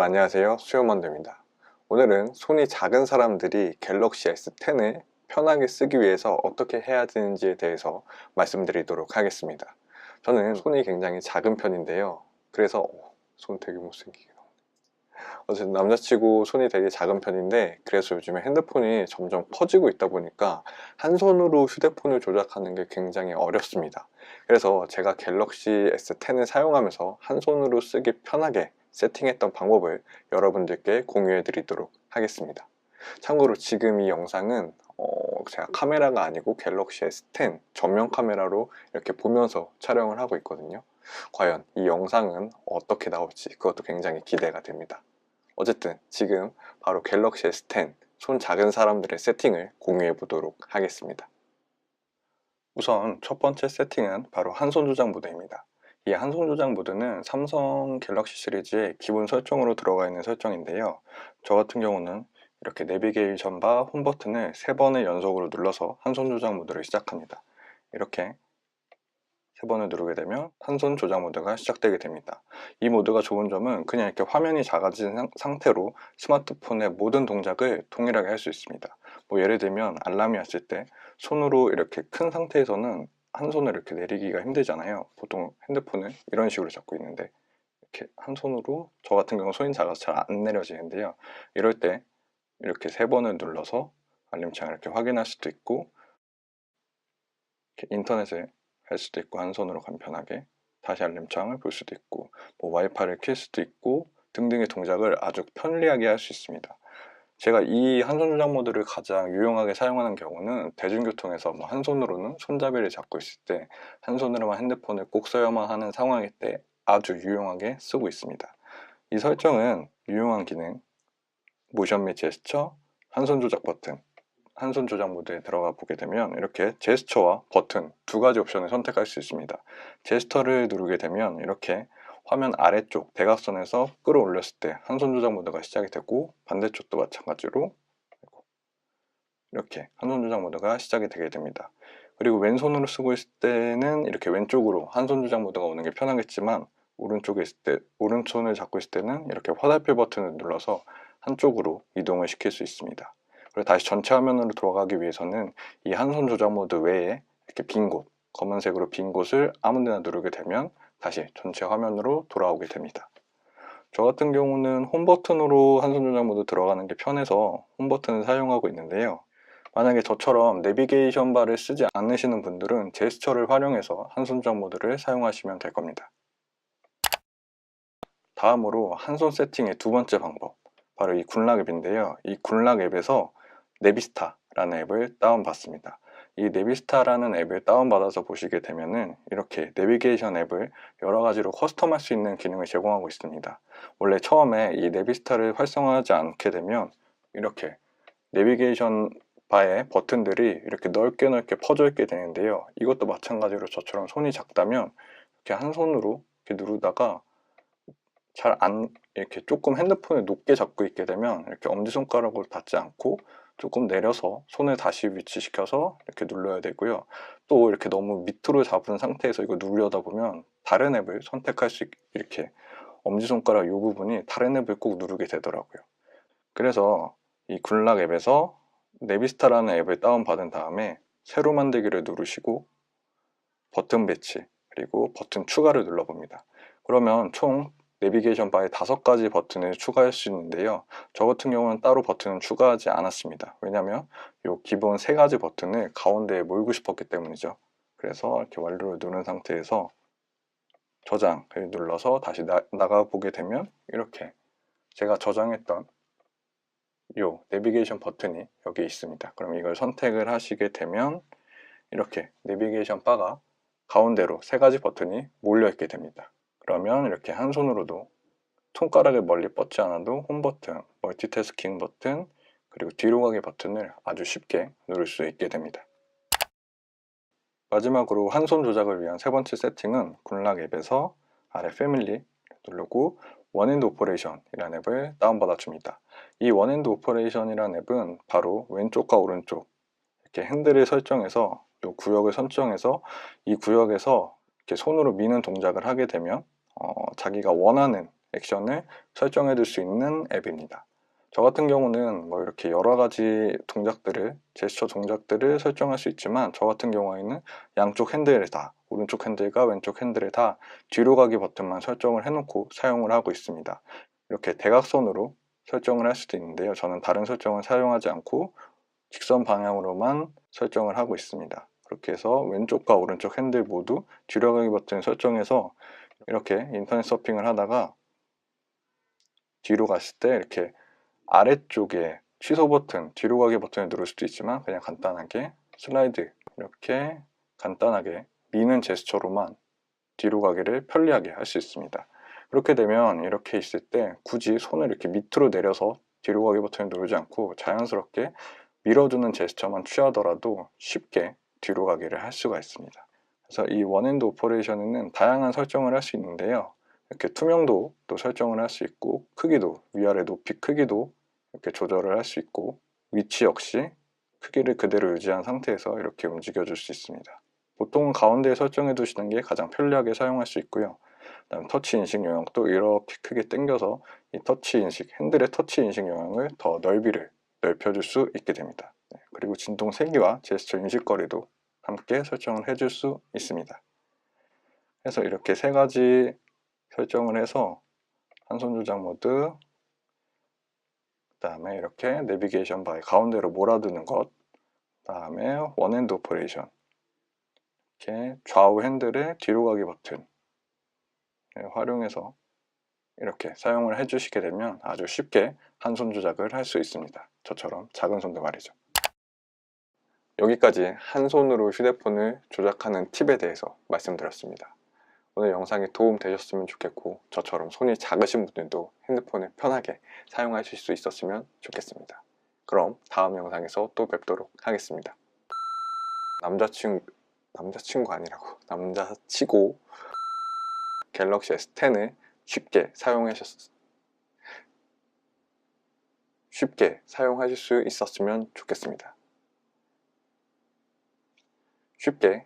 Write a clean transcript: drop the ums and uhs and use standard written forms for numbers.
안녕하세요, 수요먼드입니다. 오늘은 손이 작은 사람들이 갤럭시 S10을 편하게 쓰기 위해서 어떻게 해야 되는지에 대해서 말씀드리도록 하겠습니다. 저는 손이 굉장히 작은 편인데요. 그래서 손 되게 못생기게 나오네. 어쨌든 남자치고 손이 되게 작은 편인데, 그래서 요즘에 핸드폰이 점점 커지고 있다 보니까 한 손으로 휴대폰을 조작하는 게 굉장히 어렵습니다. 그래서 제가 갤럭시 S10을 사용하면서 한 손으로 쓰기 편하게 세팅했던 방법을 여러분들께 공유해 드리도록 하겠습니다. 참고로 지금 이 영상은 제가 카메라가 아니고 갤럭시 S10 전면 카메라로 이렇게 보면서 촬영을 하고 있거든요. 과연 이 영상은 어떻게 나올지 그것도 굉장히 기대가 됩니다. 어쨌든 지금 바로 갤럭시 S10 손 작은 사람들의 세팅을 공유해 보도록 하겠습니다. 우선 첫 번째 세팅은 바로 한 손 조작 모드입니다. 이 한 손 조작 모드는 삼성 갤럭시 시리즈의 기본 설정으로 들어가 있는 설정인데요. 저 같은 경우는 이렇게 내비게이션 바 홈 버튼을 3번을 연속으로 눌러서 한 손 조작 모드를 시작합니다. 이렇게 3번을 누르게 되면 한 손 조작 모드가 시작되게 됩니다. 이 모드가 좋은 점은 그냥 이렇게 화면이 작아진 상태로 스마트폰의 모든 동작을 동일하게 할 수 있습니다. 뭐 예를 들면 알람이 왔을 때 손으로 이렇게 큰 상태에서는 한 손을 이렇게 내리기가 힘들잖아요. 보통 핸드폰을 이런 식으로 잡고 있는데 이렇게 한 손으로, 저 같은 경우 손이 작아서 잘 안 내려지는데요. 이럴 때 이렇게 3번을 눌러서 알림창을 이렇게 확인할 수도 있고, 이렇게 인터넷을 할 수도 있고, 한 손으로 간편하게 다시 알림창을 볼 수도 있고, 뭐 와이파이를 켤 수도 있고 등등의 동작을 아주 편리하게 할 수 있습니다. 제가 이 한 손 조작 모드를 가장 유용하게 사용하는 경우는 대중교통에서 뭐 한 손으로는 손잡이를 잡고 있을 때, 한 손으로만 핸드폰을 꼭 써야만 하는 상황일 때 아주 유용하게 쓰고 있습니다. 이 설정은 유용한 기능, 모션 및 제스처, 한 손 조작 버튼, 한 손 조작 모드에 들어가 보게 되면 이렇게 제스처와 버튼 두 가지 옵션을 선택할 수 있습니다. 제스처를 누르게 되면 이렇게 화면 아래쪽 대각선에서 끌어올렸을 때 한 손 조작 모드가 시작이 되고, 반대쪽도 마찬가지로 이렇게 한 손 조작 모드가 시작이 되게 됩니다. 그리고 왼손으로 쓰고 있을 때는 이렇게 왼쪽으로 한 손 조작 모드가 오는 게 편하겠지만, 오른쪽에 있을 때, 오른손을 잡고 있을 때는 이렇게 화살표 버튼을 눌러서 한쪽으로 이동을 시킬 수 있습니다. 그리고 다시 전체 화면으로 돌아가기 위해서는 이 한 손 조작 모드 외에 이렇게 빈 곳, 검은색으로 빈 곳을 아무 데나 누르게 되면 다시 전체 화면으로 돌아오게 됩니다. 저 같은 경우는 홈 버튼으로 한 손 조작 모드 들어가는 게 편해서 홈 버튼을 사용하고 있는데요. 만약에 저처럼 내비게이션 바를 쓰지 않으시는 분들은 제스처를 활용해서 한 손 조작 모드를 사용하시면 될 겁니다. 다음으로 한 손 세팅의 두 번째 방법, 바로 이 굿락 앱인데요. 이 굿락 앱에서 네비스타라는 앱을 다운받습니다. 이 네비스타라는 앱을 다운받아서 보시게 되면은 이렇게 내비게이션 앱을 여러 가지로 커스텀할 수 있는 기능을 제공하고 있습니다. 원래 처음에 이 네비스타를 활성화하지 않게 되면 이렇게 내비게이션 바에 버튼들이 이렇게 넓게 퍼져 있게 되는데요. 이것도 마찬가지로 저처럼 손이 작다면 이렇게 한 손으로 이렇게 누르다가 이렇게 조금 핸드폰을 높게 잡고 있게 되면 이렇게 엄지손가락으로 닿지 않고 조금 내려서 손을 다시 위치시켜서 이렇게 눌러야 되고요. 또 이렇게 너무 밑으로 잡은 상태에서 이거 누르려다 보면 다른 앱을 선택할 수 이렇게 엄지손가락 이 부분이 다른 앱을 꼭 누르게 되더라고요. 그래서 이 굿락 앱에서 네비스타라는 앱을 다운받은 다음에 새로 만들기를 누르시고 버튼 배치 그리고 버튼 추가를 눌러봅니다. 그러면 총 내비게이션 바에 5가지 버튼을 추가할 수 있는데요. 저 같은 경우는 따로 버튼을 추가하지 않았습니다. 왜냐하면 이 기본 3가지 버튼을 가운데에 몰고 싶었기 때문이죠. 그래서 이렇게 완료를 누른 상태에서 저장을 눌러서 다시 나가보게 되면 이렇게 제가 저장했던 이 내비게이션 버튼이 여기 있습니다. 그럼 이걸 선택을 하시게 되면 이렇게 내비게이션 바가 가운데로 3가지 버튼이 몰려 있게 됩니다. 그러면 이렇게 한 손으로도 손가락을 멀리 뻗지 않아도 홈 버튼, 멀티태스킹 버튼, 그리고 뒤로 가기 버튼을 아주 쉽게 누를 수 있게 됩니다. 마지막으로 한 손 조작을 위한 세 번째 세팅은 굿락 앱에서 아래 패밀리 누르고 원핸드 오퍼레이션이라는 앱을 다운받아 줍니다. 이 원핸드 오퍼레이션이라는 앱은 바로 왼쪽과 오른쪽 이렇게 핸들을 설정해서 이 구역을 설정해서 이 구역에서 이렇게 손으로 미는 동작을 하게 되면 자기가 원하는 액션을 설정해 둘 수 있는 앱입니다. 저 같은 경우는 뭐 이렇게 여러 가지 동작들을, 제스처 동작들을 설정할 수 있지만, 저 같은 경우에는 양쪽 핸들에 다, 오른쪽 핸들과 왼쪽 핸들에 다 뒤로 가기 버튼만 설정을 해놓고 사용을 하고 있습니다. 이렇게 대각선으로 설정을 할 수도 있는데요. 저는 다른 설정을 사용하지 않고 직선 방향으로만 설정을 하고 있습니다. 그렇게 해서 왼쪽과 오른쪽 핸들 모두 뒤로 가기 버튼을 설정해서 이렇게 인터넷 서핑을 하다가 뒤로 갔을 때 이렇게 아래쪽에 취소 버튼, 뒤로 가기 버튼을 누를 수도 있지만, 그냥 간단하게 슬라이드, 이렇게 간단하게 미는 제스처로만 뒤로 가기를 편리하게 할 수 있습니다. 그렇게 되면 이렇게 있을 때 굳이 손을 이렇게 밑으로 내려서 뒤로 가기 버튼을 누르지 않고 자연스럽게 밀어주는 제스처만 취하더라도 쉽게 뒤로 가기를 할 수가 있습니다. 그래서 이 원핸드 오퍼레이션에는 다양한 설정을 할 수 있는데요. 이렇게 투명도도 설정을 할 수 있고, 크기도, 위아래 높이 크기도 이렇게 조절을 할 수 있고, 위치 역시 크기를 그대로 유지한 상태에서 이렇게 움직여 줄 수 있습니다. 보통은 가운데에 설정해 두시는 게 가장 편리하게 사용할 수 있고요. 그다음 터치 인식 영역도 이렇게 크게 당겨서 이 터치 인식, 핸들의 터치 인식 영역을 더 넓혀줄 수 있게 됩니다. 그리고 진동 세기와 제스처 인식거리도 함께 설정을 해줄 수 있습니다. 그래서 이렇게 세 가지 설정을 해서 한 손 조작 모드, 그 다음에 이렇게 내비게이션 바의 가운데로 몰아두는 것, 그 다음에 원핸드 오퍼레이션, 이렇게 좌우 핸들의 뒤로 가기 버튼 활용해서 이렇게 사용을 해주시게 되면 아주 쉽게 한 손 조작을 할 수 있습니다. 저처럼 작은 손도 말이죠. 여기까지 한 손으로 휴대폰을 조작하는 팁에 대해서 말씀드렸습니다. 오늘 영상이 도움 되셨으면 좋겠고, 저처럼 손이 작으신 분들도 핸드폰을 편하게 사용하실 수 있었으면 좋겠습니다. 그럼 다음 영상에서 또 뵙도록 하겠습니다. 남자친구 아니라고, 남자치고 갤럭시 S10을 쉽게 사용하실 수 있었으면 좋겠습니다. 쉽게